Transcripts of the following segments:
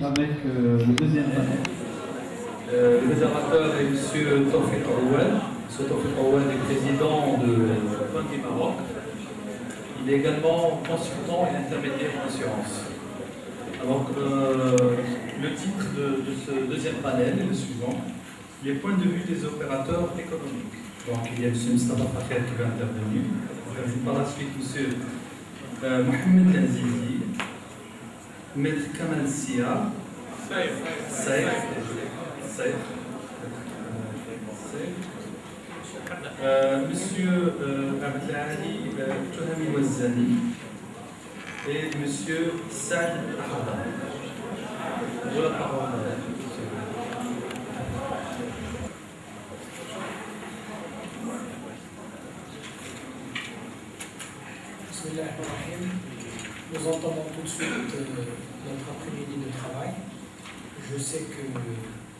Avec le deuxième panel. Le modérateur est M. Tawfiq Awad. M. Tawfiq Awad est président de Banque du Maroc. Il est également consultant et intermédiaire en assurance. Alors, le titre de ce deuxième panel est le suivant: les points de vue des opérateurs économiques. Donc, il y a M. Mustafa Fakher qui va intervenir. Par la suite, M. Mohamed Lazizi, Maître Kamal Sia, Monsieur Abdelali Touhami Wazzani et Monsieur Saad Ahada. Je la parole. Bismillahirrahmanirrahim. Nous entendons tout de suite notre après-midi de travail. Je sais que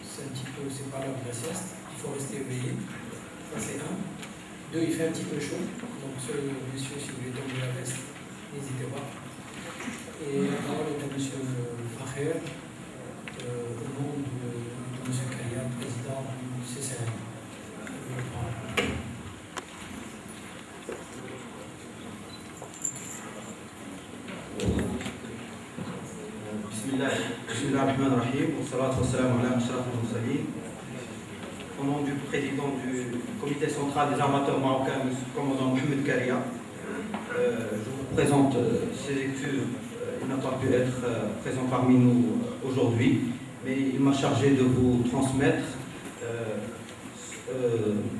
c'est un petit peu, c'est pas l'heure de la sieste, il faut rester éveillé. Ça c'est un. Deux, il fait un petit peu chaud, donc messieurs, si vous voulez tomber la veste, n'hésitez pas. Et la parole est à monsieur Fakher, au nom de monsieur Kalia, président du CCRI. Bismillahirrahmanirrahim. Au nom du président du comité central des armateurs marocains, M. le commandant Mohamed Karia, je vous présente ses excuses. Il n'a pas pu être présent parmi nous aujourd'hui, mais il m'a chargé de vous transmettre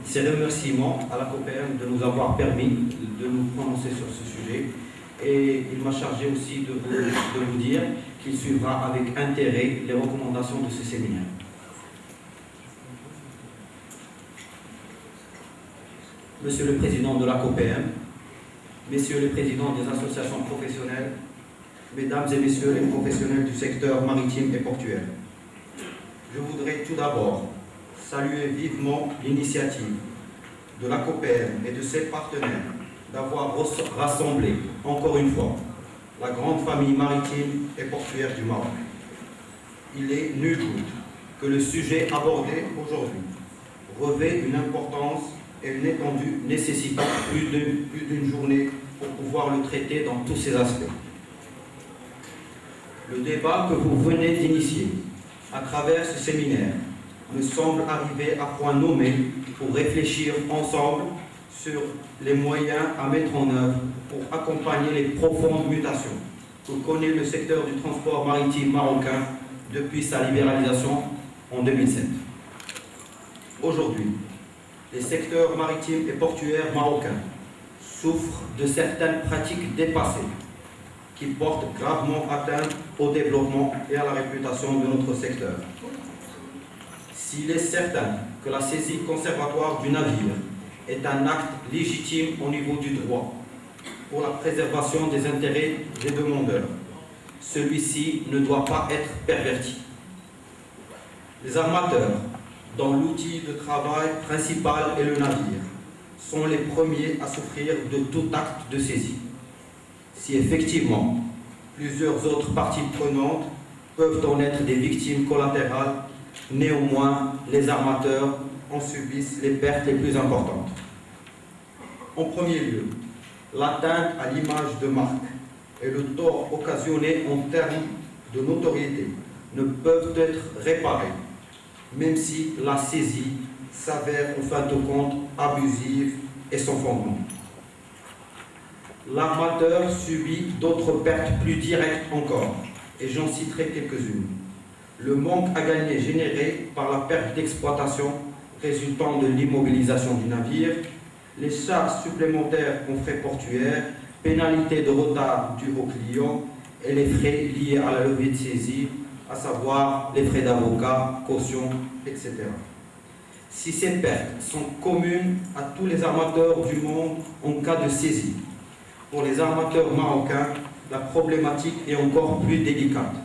ses remerciements à la COPEM de nous avoir permis de nous prononcer sur ce sujet. Et il m'a chargé aussi de vous dire qu'il suivra avec intérêt les recommandations de ce séminaire. Monsieur le Président de la COPEM, Messieurs les Présidents des associations professionnelles, Mesdames et Messieurs les professionnels du secteur maritime et portuaire, je voudrais tout d'abord saluer vivement l'initiative de la COPEM et de ses partenaires d'avoir rassemblé, encore une fois, la grande famille maritime et portuaire du Maroc. Il est nul doute que le sujet abordé aujourd'hui revêt une importance et une étendue nécessitant plus d'une journée pour pouvoir le traiter dans tous ses aspects. Le débat que vous venez d'initier à travers ce séminaire me semble arriver à point nommé pour réfléchir ensemble sur les moyens à mettre en œuvre pour accompagner les profondes mutations que connaît le secteur du transport maritime marocain depuis sa libéralisation en 2007. Aujourd'hui, les secteurs maritimes et portuaires marocains souffrent de certaines pratiques dépassées qui portent gravement atteinte au développement et à la réputation de notre secteur. S'il est certain que la saisie conservatoire du navire est un acte légitime au niveau du droit pour la préservation des intérêts des demandeurs, celui-ci ne doit pas être perverti. Les armateurs, dont l'outil de travail principal est le navire, sont les premiers à souffrir de tout acte de saisie. Si effectivement, plusieurs autres parties prenantes peuvent en être des victimes collatérales, néanmoins, les armateurs en subissent les pertes les plus importantes. En premier lieu, l'atteinte à l'image de marque et le tort occasionné en termes de notoriété ne peuvent être réparés, même si la saisie s'avère en fin de compte abusive et sans fondement. L'armateur subit d'autres pertes plus directes encore, et j'en citerai quelques-unes. Le manque à gagner généré par la perte d'exploitation résultant de l'immobilisation du navire, les charges supplémentaires en frais portuaires, pénalités de retard dues aux clients et les frais liés à la levée de saisie, à savoir les frais d'avocat, caution, etc. Si ces pertes sont communes à tous les armateurs du monde en cas de saisie, pour les armateurs marocains, la problématique est encore plus délicate,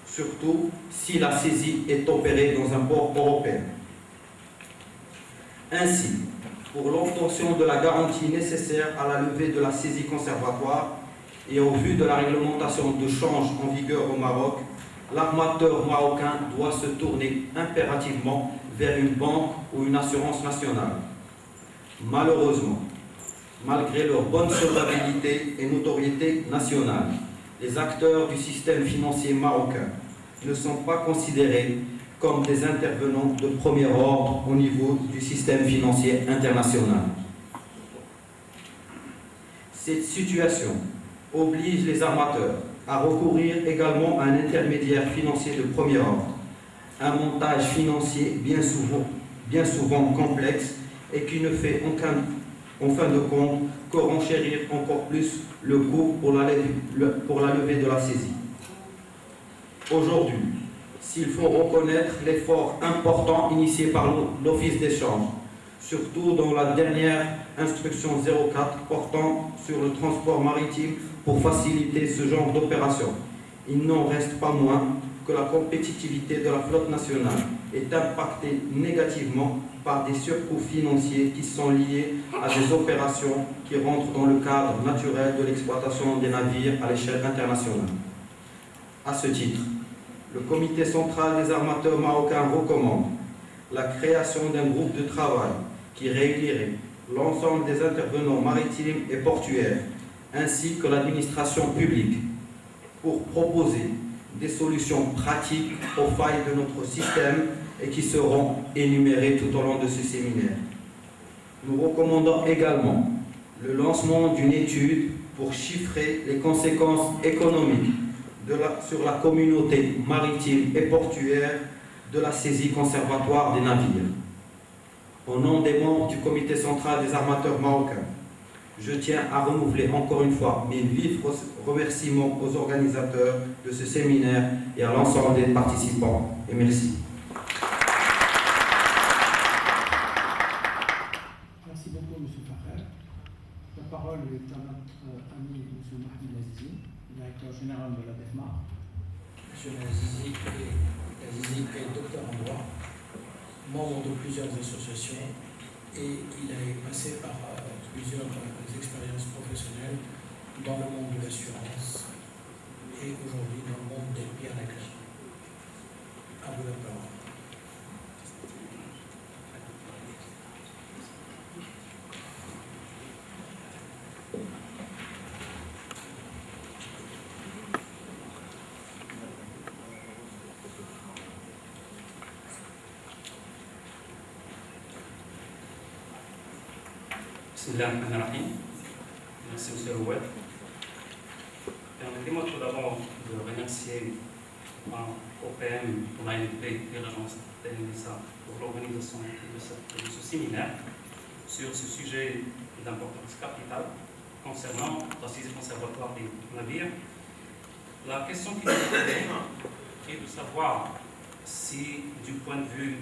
surtout si la saisie est opérée dans un port européen. Ainsi, pour l'obtention de la garantie nécessaire à la levée de la saisie conservatoire et au vu de la réglementation de change en vigueur au Maroc, l'armateur marocain doit se tourner impérativement vers une banque ou une assurance nationale. Malheureusement, malgré leur bonne solvabilité et notoriété nationale, les acteurs du système financier marocain ne sont pas considérés comme des intervenants de premier ordre au niveau du système financier international. Cette situation oblige les armateurs à recourir également à un intermédiaire financier de premier ordre, un montage financier bien souvent complexe et qui ne fait en fin de compte que renchérir encore plus le coût pour la levée de la saisie. Aujourd'hui, s'il faut reconnaître l'effort important initié par l'Office d'échange, surtout dans la dernière instruction 04 portant sur le transport maritime pour faciliter ce genre d'opération, il n'en reste pas moins que la compétitivité de la flotte nationale est impactée négativement par des surcoûts financiers qui sont liés à des opérations qui rentrent dans le cadre naturel de l'exploitation des navires à l'échelle internationale. À ce titre, le Comité central des armateurs marocains recommande la création d'un groupe de travail qui réunirait l'ensemble des intervenants maritimes et portuaires, ainsi que l'administration publique, pour proposer des solutions pratiques aux failles de notre système et qui seront énumérées tout au long de ce séminaire. Nous recommandons également le lancement d'une étude pour chiffrer les conséquences économiques sur la communauté maritime et portuaire de la saisie conservatoire des navires. Au nom des membres du Comité central des armateurs marocains, je tiens à renouveler encore une fois mes vifs remerciements aux organisateurs de ce séminaire et à l'ensemble des participants. Et merci. Merci beaucoup, M. Fakher. La parole est à notre ami M. Mohamed Azizi, directeur général de la DEFMA. M. Azizi est docteur en droit, membre de plusieurs associations et il est passé par plusieurs expériences professionnelles dans le monde de l'assurance et aujourd'hui dans le monde des biens à clé. À vous la parole. Bismillahirrahmanirrahim. Merci M. Rouet. Permettez-moi tout d'abord de remercier OPM pour l'ANP et l'agence TNSA pour l'organisation de ce séminaire sur ce sujet d'importance capitale concernant la saisie conservatoire des navires. La question qui nous est de savoir si, du point de vue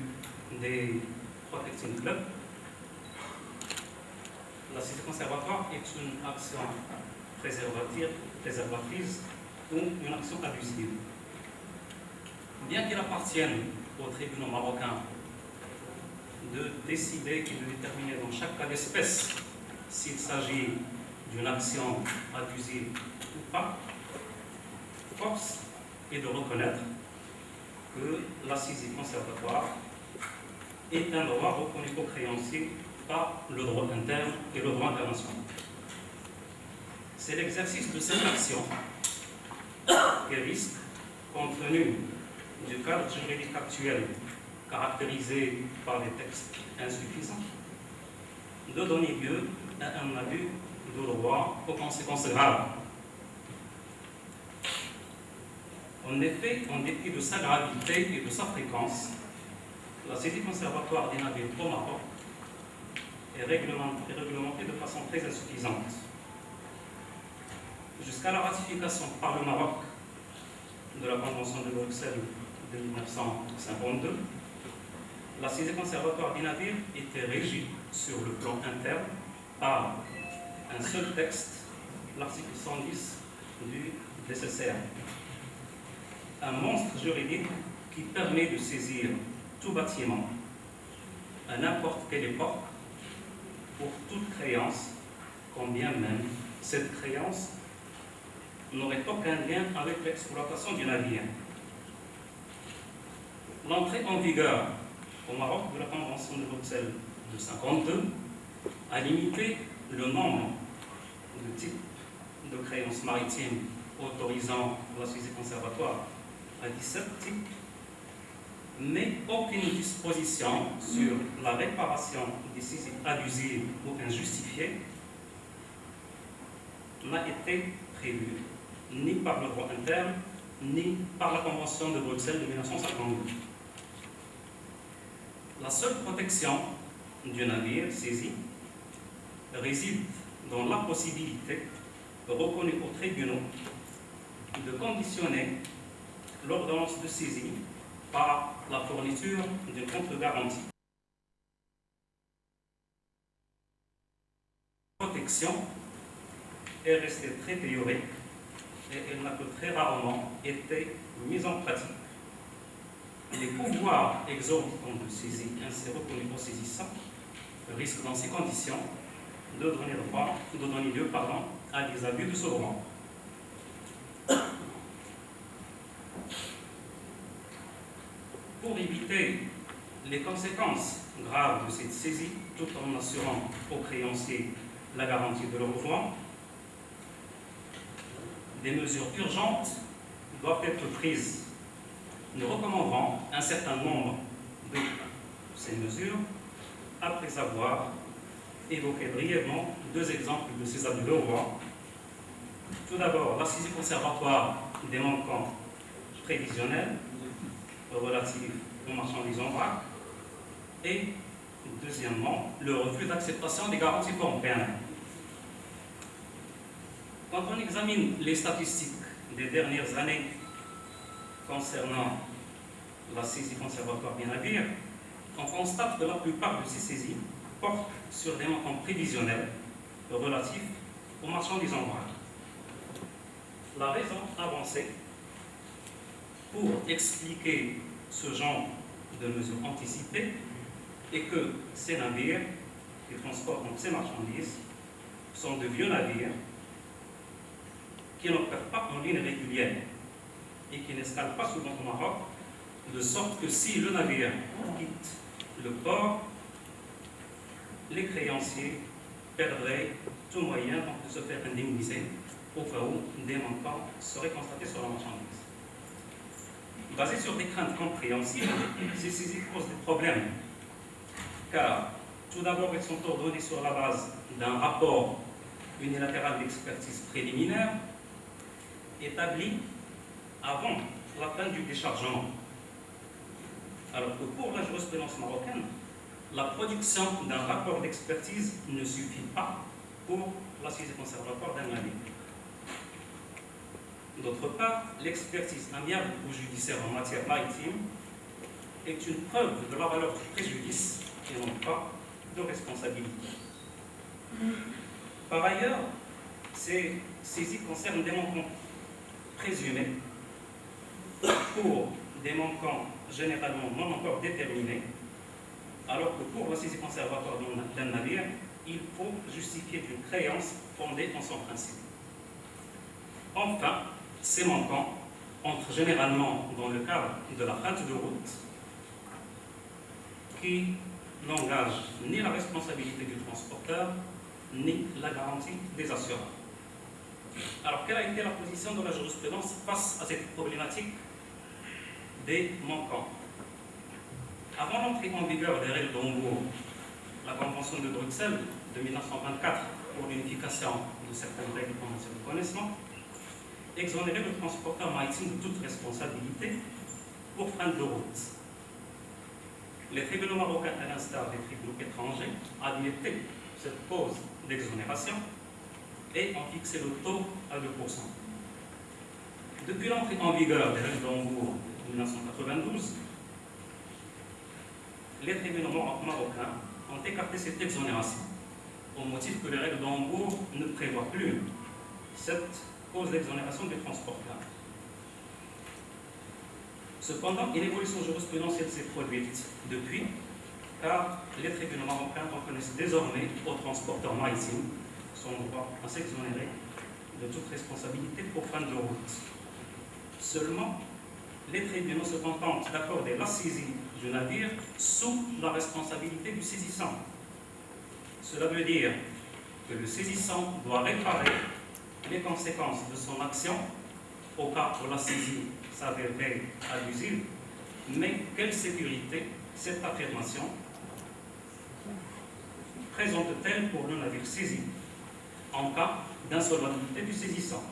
des protecting clubs, la saisie conservatoire est une action préservatrice ou une action abusive. Bien qu'il appartienne aux tribunaux marocains de décider et de déterminer dans chaque cas d'espèce s'il s'agit d'une action abusive ou pas, force est de reconnaître que la saisie conservatoire est un droit reconnu aux créanciers par le droit interne et le droit international. c'est l'exercice de cette action qui risque, compte tenu du cadre juridique actuel caractérisé par des textes insuffisants, de donner lieu à un abus de droit aux conséquences graves. En effet, en dépit de sa gravité et de sa fréquence, la saisie conservatoire des navires au Maroc est réglementée de façon très insuffisante. Jusqu'à la ratification par le Maroc de la Convention de Bruxelles de 1952, la saisie conservatoire des navires était régie sur le plan interne par un seul texte, l'article 110 du DCCR. Un monstre juridique qui permet de saisir tout bâtiment à n'importe quelle époque pour toute créance, quand bien même cette créance n'aurait aucun lien avec l'exploitation du navire. L'entrée en vigueur au Maroc de la Convention de Bruxelles de 1952 a limité le nombre de types de créances maritimes autorisant la saisie conservatoire à 17 types, mais aucune disposition sur la réparation des saisies abusives ou injustifiées n'a été prévue ni par le droit interne, ni par la Convention de Bruxelles de 1952. La seule protection du navire saisi réside dans la possibilité reconnue aux tribunaux de conditionner l'ordonnance de saisie par la fourniture d'une contre-garantie. La protection est restée très théorique et elle n'a que très rarement été mise en pratique. Les pouvoirs exorbitants de saisie ainsi reconnus aux saisissants risquent dans ces conditions de donner lieu à des abus de ce droit. Pour éviter les conséquences graves de cette saisie, tout en assurant aux créanciers la garantie de leur droit, des mesures urgentes doivent être prises. Nous recommanderons un certain nombre de ces mesures après avoir évoqué brièvement deux exemples de ces abus de droit. Tout d'abord, la saisie conservatoire des manquants prévisionnels relatifs aux marchandises en vrac et, deuxièmement, le refus d'acceptation des garanties européennes. Quand on examine les statistiques des dernières années concernant la saisie conservatoire des navires, on constate que la plupart de ces saisies portent sur des montants prévisionnels relatifs aux marchandises en vrac. La raison avancée pour expliquer ce genre de mesures anticipées est que ces navires qui transportent donc ces marchandises sont de vieux navires qui n'opèrent pas en ligne régulière et qui n'escalent pas souvent au Maroc, de sorte que si le navire quitte le port, les créanciers perdraient tout moyen de se faire indemniser au cas où des manquants seraient constatés sur la marchandise. Basé sur des craintes compréhensibles, ces saisies posent des problèmes, car tout d'abord, elles sont ordonnées sur la base d'un rapport unilatéral d'expertise préliminaire établi avant la fin du déchargement. Alors que pour la jurisprudence marocaine, la production d'un rapport d'expertise ne suffit pas pour la saisie conservatoire d'un navire. D'autre part, l'expertise amiable ou judiciaire en matière maritime est une preuve de la valeur du préjudice et non pas de responsabilité. Par ailleurs, ces saisies concernent des manquants présumés pour des manquants généralement non encore déterminés, alors que pour la saisie conservatoire d'un navire, il faut justifier d'une créance fondée en son principe. Enfin, ces manquants entrent généralement dans le cadre de la halte de route qui n'engage ni la responsabilité du transporteur, ni la garantie des assureurs. Alors, quelle a été la position de la jurisprudence face à cette problématique des manquants? Avant l'entrée en vigueur des règles d'Hambourg, la Convention de Bruxelles de 1924 pour l'unification de certaines règles en matière de connaissement exonérait le transporteur maritime de toute responsabilité pour fin de route. Les tribunaux marocains, à l'instar des tribunaux étrangers, admettaient cette cause d'exonération et ont fixé le taux à 2%. Depuis l'entrée en vigueur des règles d'Hambourg en 1992, les tribunaux marocains ont écarté cette exonération au motif que les règles d'Hambourg ne prévoient plus cette cause d'exonération des transporteurs. Cependant, une évolution jurisprudentielle s'est produite depuis, car les tribunaux marocains reconnaissent désormais aux transporteurs maritimes son droit à s'exonérer de toute responsabilité pour fin de route. Seulement, les tribunaux se contentent d'accorder la saisie du navire sous la responsabilité du saisissant. Cela veut dire que le saisissant doit réparer les conséquences de son action au cas où la saisie s'avérerait abusive, mais quelle sécurité cette affirmation présente-t-elle pour le navire saisi en cas d'insolvabilité du saisissant?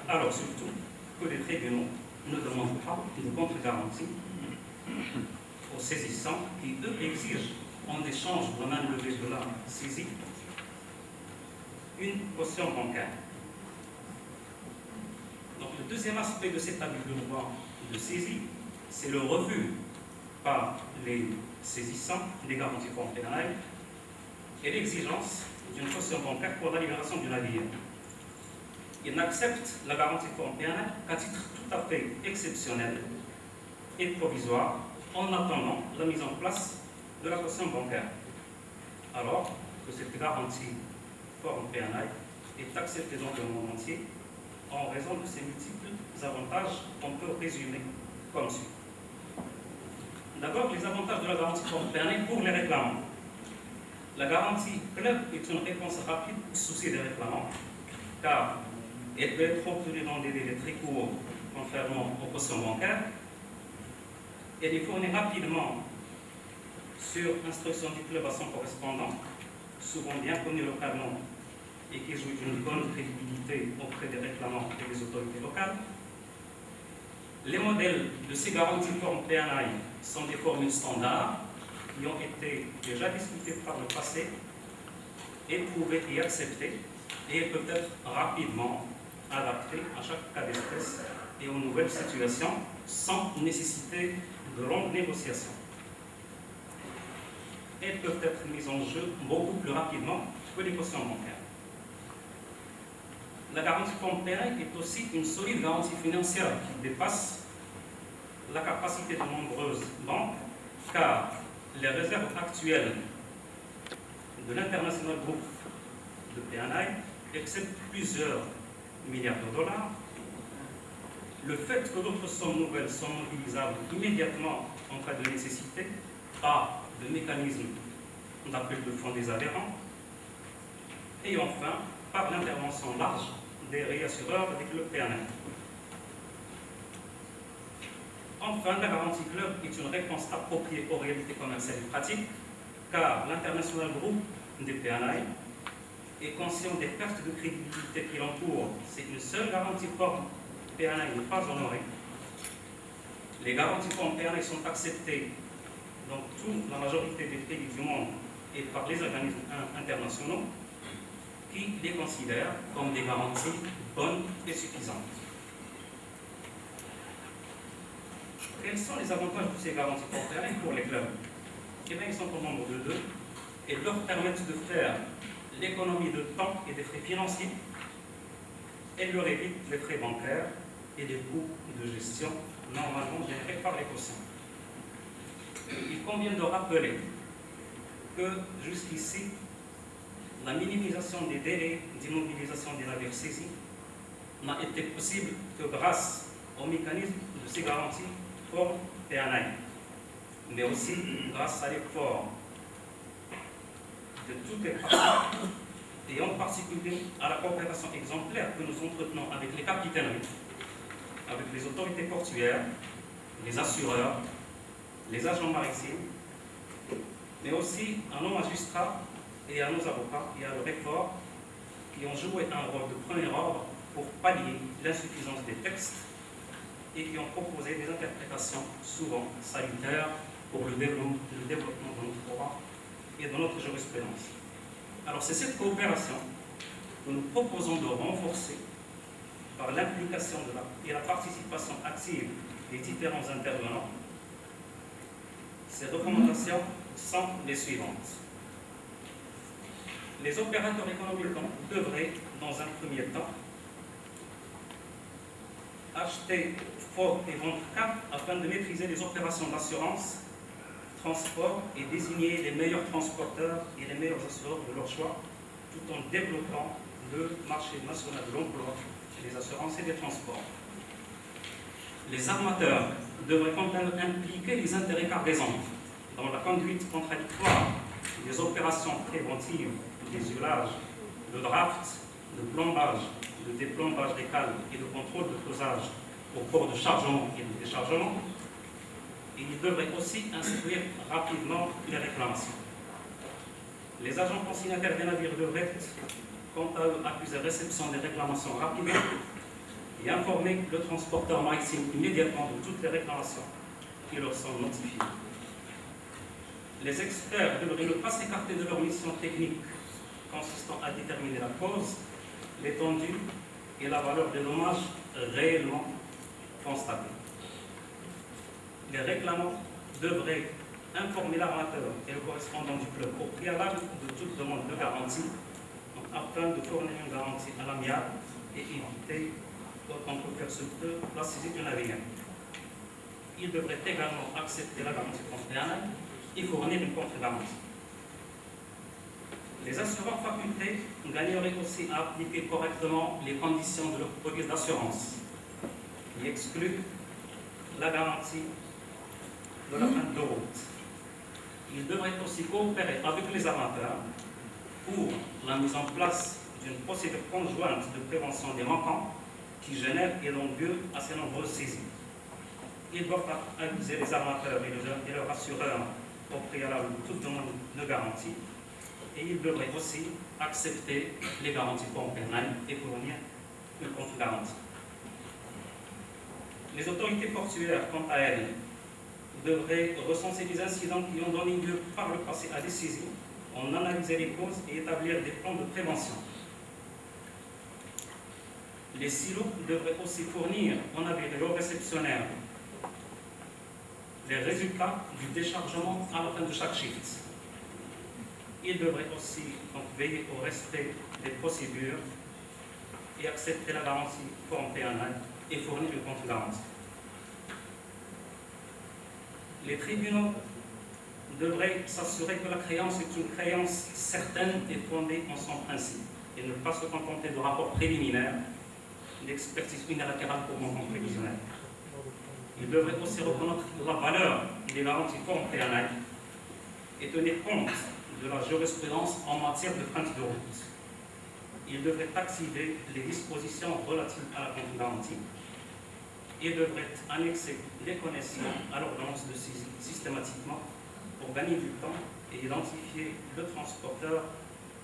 Alors surtout que les tribunaux ne demandent pas de contre-garantie aux saisissants qui, eux, exigent en échange de la main levée de la saisie une caution bancaire. Donc le deuxième aspect de cet abus de droit de saisie, c'est le refus par les saisissants des garanties pénales et l'exigence d'une caution bancaire pour la libération du navire. Ils n'acceptent la garantie pénale qu'à titre tout à fait exceptionnel et provisoire en attendant la mise en place de la caution bancaire, alors que cette garantie pénale est acceptée dans le monde entier en raison de ses multiples avantages qu'on peut résumer comme suit. D'abord, les avantages de la garantie pénale pour les réclamants. La garantie club est une réponse rapide au souci des réclamants, car elle peut être obtenue dans des délais très courts, contrairement aux cautions bancaires. Elle est fournie rapidement sur instruction du club à son correspondant, souvent bien connu localement et qui jouit d'une bonne crédibilité auprès des réclamants et des autorités locales. Les modèles de ces garanties pénales sont des formules standards qui ont été déjà discutées par le passé, éprouvées et acceptées, et elles peuvent être rapidement adaptées à chaque cas d'espèce et aux nouvelles situations sans nécessiter de longues négociations. Elles peuvent être mises en jeu beaucoup plus rapidement que les cautions bancaires. La garantie pénale est aussi une solide garantie financière qui dépasse la capacité de nombreuses banques, car les réserves actuelles de l'international groupe de PNI excèdent plusieurs milliards de dollars. Le fait que d'autres sommes nouvelles sont mobilisables immédiatement en cas de nécessité par de mécanismes d'appel de fonds des adhérents, et enfin par l'intervention large des réassureurs avec le PNL. Enfin, la garantie club est une réponse appropriée aux réalités commerciales et pratiques, car l'international groupe des PNI est conscient des pertes de crédibilité qu'il encourt si une seule garantie forme PNI n'est pas honorée. Les garanties formes PNI sont acceptées dans toute la majorité des pays du monde et par les organismes internationaux qui les considèrent comme des garanties bonnes et suffisantes. Quels sont les avantages de ces garanties PNI pour les clubs? Eh bien, ils sont au nombre de 2 et leur permettent de faire l'économie de temps et des frais financiers et leur évitent les frais bancaires et les coûts de gestion normalement générés par les cautions. Il convient de rappeler que jusqu'ici, la minimisation des délais d'immobilisation des navires saisis n'a été possible que grâce au mécanisme de ces garanties pour PNI, mais aussi grâce à l'effort de toutes les parties et en particulier à la coopération exemplaire que nous entretenons avec les capitaineries, avec les autorités portuaires, les assureurs, les agents maritimes, mais aussi à nos magistrats et à nos avocats et à leurs efforts qui ont joué un rôle de premier ordre pour pallier l'insuffisance des textes et qui ont proposé des interprétations souvent salutaires pour le développement de notre droit et de notre jurisprudence. Alors c'est cette coopération que nous proposons de renforcer par l'implication et la participation active des différents intervenants. Ces recommandations sont les suivantes. Les opérateurs économiques devraient, dans un premier temps, acheter fort et vendre cap afin de maîtriser les opérations d'assurance, transport et désigner les meilleurs transporteurs et les meilleurs assureurs de leur choix, tout en développant le marché national de l'emploi, des assurances et des transports. Les armateurs devraient quant à eux impliquer les intérêts cargaisants dans la conduite contradictoire des opérations préventives, des ulages, de draft, de plombage, de déplombage des cales et de contrôle de pesage au port de chargement et de déchargement. Et ils devraient aussi instruire rapidement les réclamations. Les agents consignataires des navires devraient, quant à eux, accuser réception des réclamations rapidement et informer le transporteur maritime immédiatement de toutes les réclamations qui leur sont notifiées. Les experts devraient ne pas s'écarter de leur mission technique consistant à déterminer la cause, l'étendue et la valeur des dommages réellement constatés. Les réclamants devraient informer l'armateur et le correspondant du club au préalable de toute demande de garantie afin de fournir une garantie à l'amiable et éviter, autant que faire se peut, la saisie du navire. Ils devraient également accepter la garantie préalable et fournir une contre-garantie. Les assureurs facultés gagneraient aussi à appliquer correctement les conditions de leur police d'assurance, qui excluent la garantie de la fin de route. Ils devraient aussi coopérer avec les armateurs pour la mise en place d'une procédure conjointe de prévention des manquants qui génère et donne lieu à ces nombreuses saisies. Ils doivent aviser les armateurs et leurs assureurs au préalable de toute demande de garantie et ils devraient aussi accepter les garanties pénales et fournir une contre-garantie. Les autorités portuaires, quant à elles, devraient recenser les incidents qui ont donné lieu par le passé à des saisies, en analyser les causes et établir des plans de prévention. Les silos devraient aussi fournir aux navires et aux réceptionnaires les résultats du déchargement à la fin de chaque shift. Ils devraient aussi veiller au respect des procédures et accepter la garantie pénale et fournir une contre-garantie. Les tribunaux devraient s'assurer que la créance est une créance certaine et fondée en son principe et ne pas se contenter de rapports préliminaires d'expertise unilatérale pour montant prévisionnel. Ils devraient aussi reconnaître la valeur des garanties pénales et tenir compte de la jurisprudence en matière de frein de route. Ils devraient activer les dispositions relatives à la contre-garantie et devraient annexer les connaissances à l'ordonnance de saisie systématiquement pour gagner du temps et identifier le transporteur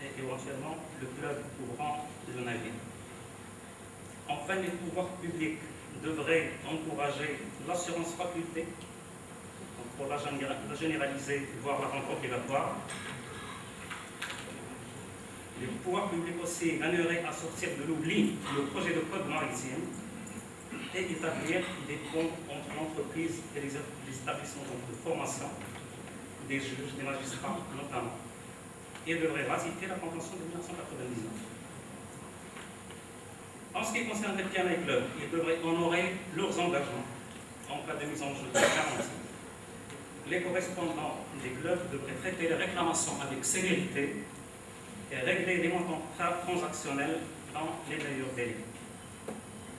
et éventuellement le club couvrant le navire. Enfin, les pouvoirs publics devraient encourager l'assurance faculté pour la généraliser, voire la rendre obligatoire. Les pouvoirs publics aussi gagneraient à sortir de l'oubli le projet de code maritime et établir des ponts entre l'entreprise et les établissements de formation, des juges, des magistrats notamment, et devraient ratifier la convention de 1999. En ce qui concerne les PNA Club, ils devraient honorer leurs engagements en cas de mise en jeu de garantie. Les correspondants des clubs devraient traiter les réclamations avec célérité et régler les montants transactionnels dans les meilleurs délais.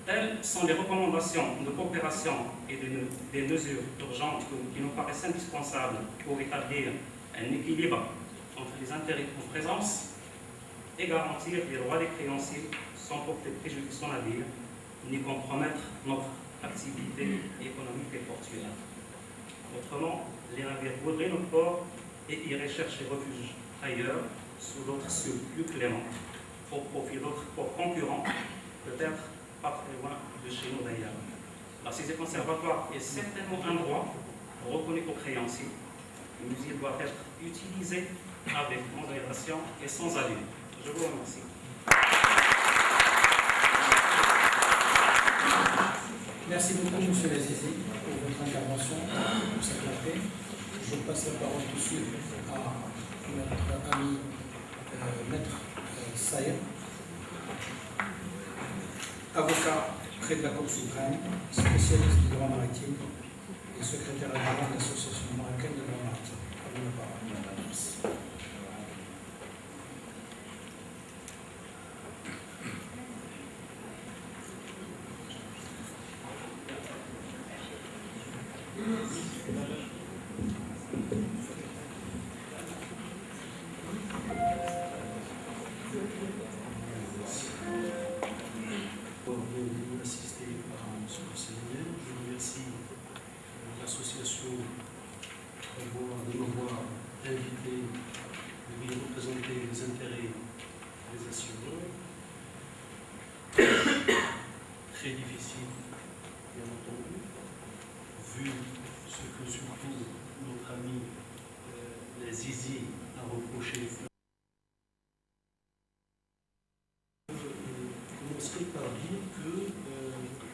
Telles sont les recommandations de coopération et des mesures urgentes qui nous paraissent indispensables pour établir un équilibre entre les intérêts en présence et garantir les droits des créanciers sans porter préjudice au navire, ni compromettre notre activité économique et portuaire. Autrement, les navires voudraient nos ports et iraient chercher refuge ailleurs, sous d'autres cieux plus cléments, au profit d'autres ports concurrents, peut-être pas très loin de chez nous d'ailleurs. La saisie conservatoire est certainement un droit reconnu aux créanciers, mais il doit être utilisé avec modération et sans abus. Je vous remercie. Merci beaucoup, M. Lazizi, pour votre intervention, pour cette clarté. Je passe la parole tout de suite à notre ami Maître Saïd, avocat près de la Cour suprême, spécialiste du droit maritime et secrétaire adjoint de l'Association marocaine de droit maritime. À vous la parole. Merci. L'association de m'avoir invité de lui représenter les intérêts des assureurs. Très difficile, bien entendu, vu ce que surtout notre ami Lazizi a reproché. Je commencerai par dire que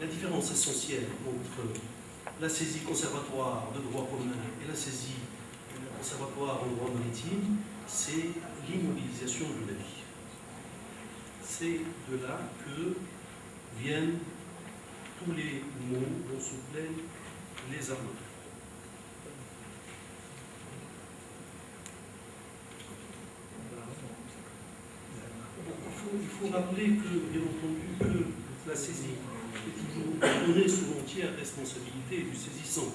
la différence essentielle entre la saisie conservatoire de droit commun et la saisie conservatoire en droit maritime, c'est l'immobilisation du navire. C'est de là que viennent tous les maux dont se plaignent les armateurs. Il faut rappeler que, bien entendu, que la saisie est toujours donnée sous l'entière responsabilité du saisissant.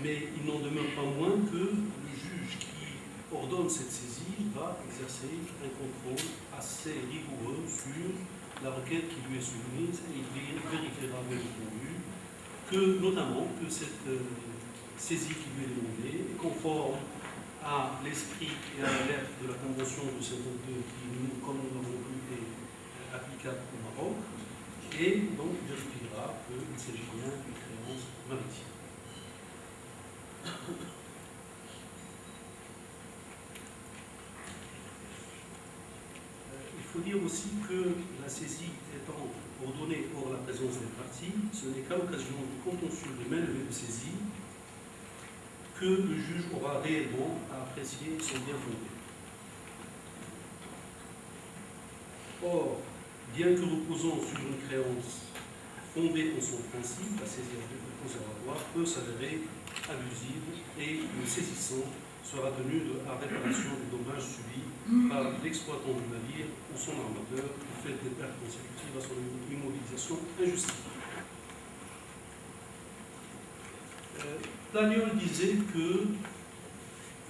Mais il n'en demeure pas moins que le juge qui ordonne cette saisie va exercer un contrôle assez rigoureux sur la requête qui lui est soumise et il vérifiera bien entendu que, notamment, que cette saisie qui lui est demandée est conforme à l'esprit et à la lettre de la Convention de 52 qui, comme nous l'avons vu, est applicable au Maroc, et donc vérifiera qu'il s'agit bien d'une créance maritime. Il faut dire aussi que la saisie étant ordonnée hors la présence des parties, ce n'est qu'à l'occasion du contentieux de mainlevée de saisie que le juge aura réellement à apprécier son bien fondé. Or, bien que reposant sur une créance fondée en son principe, la saisie conservatoire peut s'avérer abusive et le saisissant sera tenu à réparation des dommages subis par l'exploitant du navire ou son armateur du fait des pertes consécutives à son immobilisation injustifiée. Planiol disait que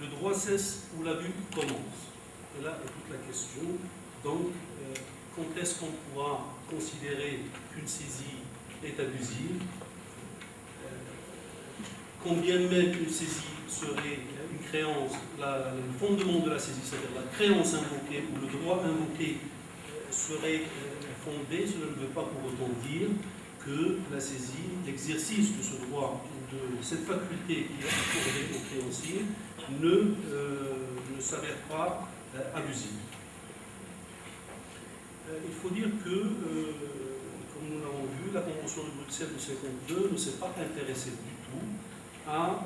le droit cesse où l'abus commence. Et là est toute la question. Donc, quand est-ce qu'on pourra considérer qu'une saisie est abusive? Combien même une saisie serait une créance, le fondement de la saisie, c'est-à-dire la créance invoquée ou le droit invoqué serait fondé, cela ne veut pas pour autant dire que la saisie, l'exercice de ce droit, de cette faculté qui est accordée aux créanciers, ne s'avère pas abusive. Il faut dire que, comme nous l'avons vu, la Convention de Bruxelles de 52 ne s'est pas intéressée du tout à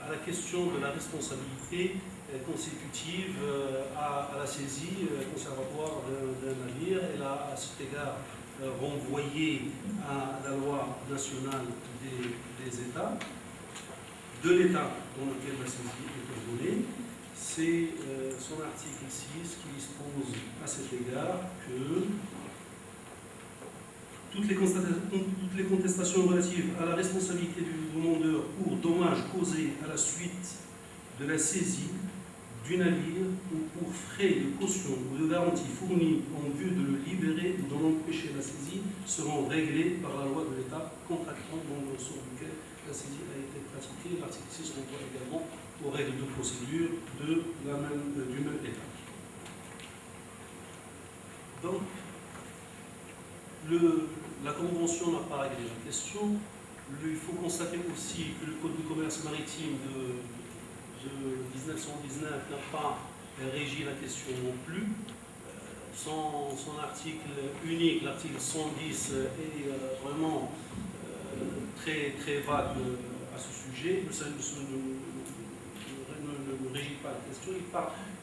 la question de la responsabilité consécutive à la saisie conservatoire d'un navire. Elle a à cet égard renvoyé à la loi nationale des États, de l'État dans lequel la saisie est ordonnée. C'est son article 6 qui dispose à cet égard que toutes les contestations relatives à la responsabilité du demandeur pour dommages causés à la suite de la saisie du navire ou pour frais de caution ou de garantie fournis en vue de le libérer ou d'en empêcher la saisie seront réglés par la loi de l'État contractant dans le sort duquel la saisie a été pratiquée. L'article 6 renvoie également aux règles de procédure du même État. Donc, la Convention n'a pas réglé la question. Il faut constater aussi que le Code de commerce maritime de 1919 n'a pas régi la question non plus. Son article unique, l'article 110, est vraiment très, très vague à ce sujet. Ça ne régit pas la question.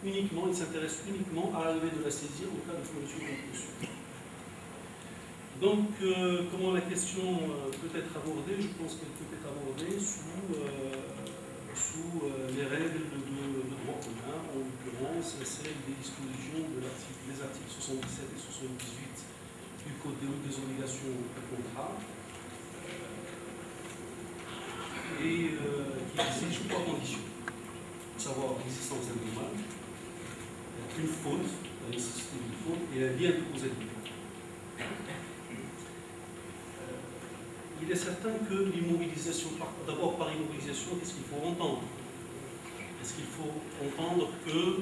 Il s'intéresse uniquement à la levée de la saisie au cas de commission de conclusion. Donc, comment la question peut être abordée? Je pense qu'elle peut être abordée sous les règles de droit commun, en l'occurrence celles des dispositions des articles 77 et 78 du Code des obligations de contrat, et qui exige 3 conditions, à savoir l'existence d'un dommage, une faute, la nécessité d'une faute, et un bien de cause et d'effet. Il est certain que l'immobilisation, d'abord par immobilisation, qu'est-ce qu'il faut entendre? Est-ce qu'il faut entendre que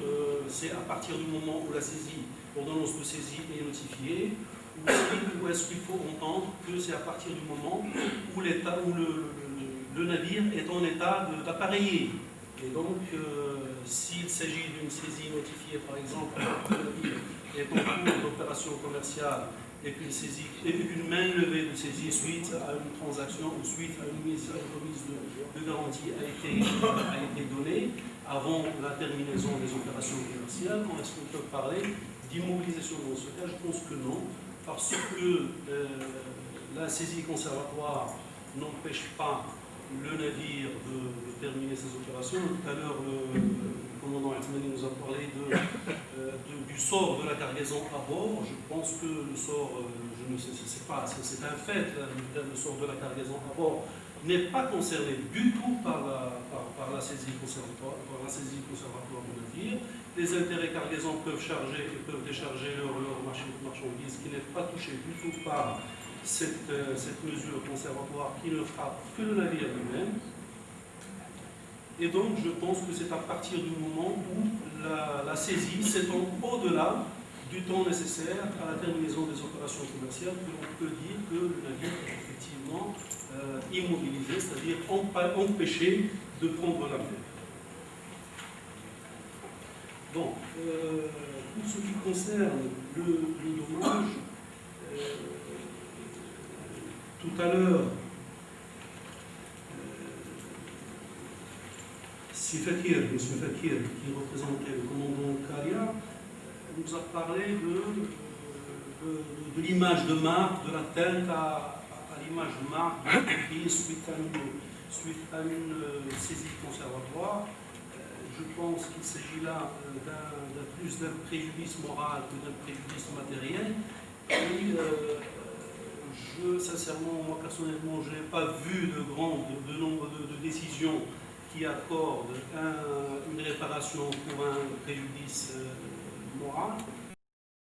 c'est à partir du moment où la saisie, l'ordonnance de saisie est notifiée, ou est-ce qu'il faut entendre que c'est à partir du moment où le navire est en état d'appareiller? Et donc, s'il s'agit d'une saisie notifiée, par exemple, le navire est en cours d'opération commerciale, et qu'une main levée de saisie suite à une transaction ou suite à une remise de garantie a été donnée avant la terminaison des opérations commerciales, est-ce qu'on peut parler d'immobilisation dans ce cas? Je pense que non, parce que la saisie conservatoire n'empêche pas le navire de terminer ses opérations. Tout à l'heure, le commandant Atmani nous a parlé du sort de la cargaison à bord. Je pense que le sort, je ne sais pas, c'est un fait, le sort de la cargaison à bord n'est pas concerné du tout par la saisie conservatoire du navire. Les intérêts cargaison peuvent charger et peuvent décharger leur marchandise qui n'est pas touchée du tout par cette mesure conservatoire qui ne frappe que le navire lui-même. Et donc, je pense que c'est à partir du moment où la saisie s'étend au-delà du temps nécessaire à la terminaison des opérations commerciales que l'on peut dire que le navire est effectivement immobilisé, c'est-à-dire empêché de prendre la mer. Bon, pour ce qui concerne le dommage, tout à l'heure, M. Fakir, qui représentait le commandant Karia, nous a parlé de l'image de marque, de l'atteinte à l'image de marque de l'entreprise suite à une saisie conservatoire. Je pense qu'il s'agit là plus d'un préjudice moral que d'un préjudice matériel. Et sincèrement, moi personnellement, je n'ai pas vu de nombre de décisions qui accordent une réparation pour un préjudice moral.